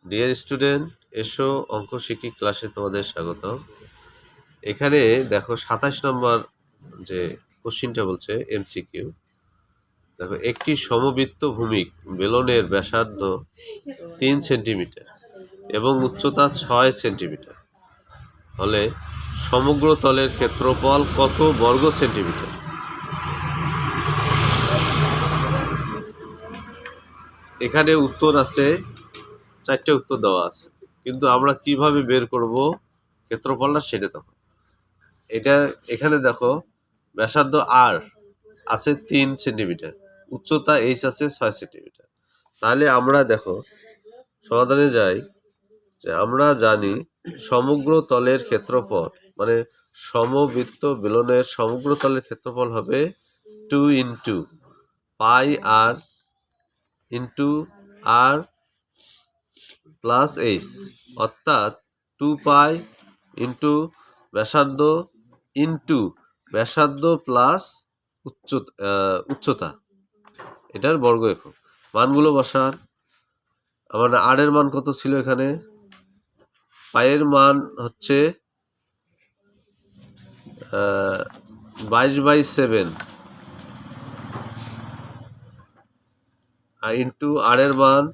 Dear student, এসো অঙ্ক শিখি ক্লাসে তোমাদের স্বাগত। এখানে দেখো 27 নম্বর যে কোশ্চিনটা বলছে এমসিকিউ। দেখো, একটি সমবৃত্ত ভূমিক বেলনের ব্যাসার্ধ 3 সেন্টিমিটার এবং উচ্চতা 6 সেন্টিমিটার হলে সমগ্র তলের ক্ষেত্রফল কত বর্গ সেন্টিমিটার? এখানে উত্তর আছে, 4টে উত্তর দেওয়া আছে, কিন্তু আমরা কিভাবে বের করব ক্ষেত্রফলটা সেটা দেখো। এখানে দেখো ব্যাসার্ধ আর আছে 3 সেন্টিমিটার, উচ্চতা এইচ আছে 6 সেন্টিমিটার। তাহলে আমরা দেখো সমাধানে যাই, যে আমরা জানি সমগ্র তলের ক্ষেত্রফল মানে সমবৃত্ত বেলনের সমগ্র তলের ক্ষেত্রফল হবে 2 ইন্টু পাই আর ইন্টু আর প্লাস এইচ, অর্থাৎ 2 পাই ইন্টু ব্যাসার্ধ ইন্টু ব্যাসার্ধ প্লাস উচ্চতা, এটার বর্গ একক। মানগুলো বসান। আমার আর এর মান কত ছিল? এখানে পায়ের মান হচ্ছে 22/7 ইন্টু আর এর মান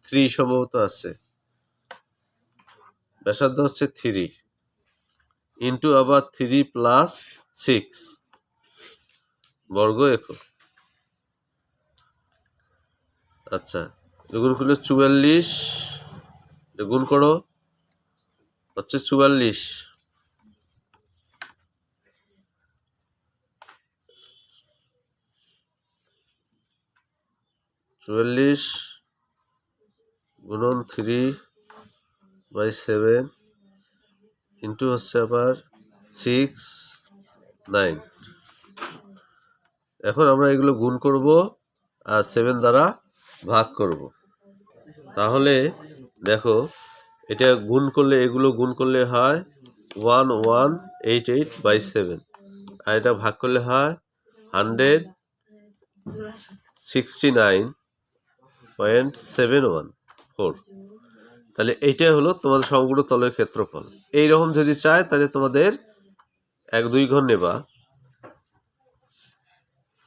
3 সম্ভবত আছে, ব্যাসার্ধ হচ্ছে 3 ইন্টু আবার 3 প্লাস 6 বর্গ একক। আচ্ছা, গুণ করলে 44, গুণ করো, হচ্ছে 44। গুণন 3/7 ইন্টু হচ্ছে আবার 6, 9। এখন আমরা এগুলো গুণ করব আর 7 দ্বারা ভাগ করব। তাহলে দেখো, এটা গুণ করলে, এগুলো গুণ করলে হয় 1188/7, আর এটা ভাগ করলে হয় 169.714। তাহলে এইটাই হলো তোমাদের সমগ্র তলের ক্ষেত্রফল। এইরকম যদি চায় তাহলে তোমাদের 1-2 ঘর নেবা,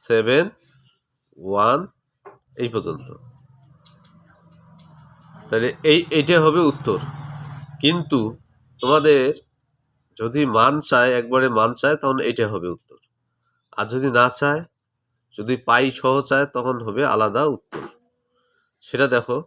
7, 1 এই পর্যন্ত। তাহলে এইটাই হবে উত্তর। কিন্তু তোমাদের যদি মান চায়, একবারে মান চায়, তখন এইটা হবে উত্তর। আর যদি না চায়, যদি পাই সহ চায়, তখন হবে আলাদা উত্তর। সেটা দেখো।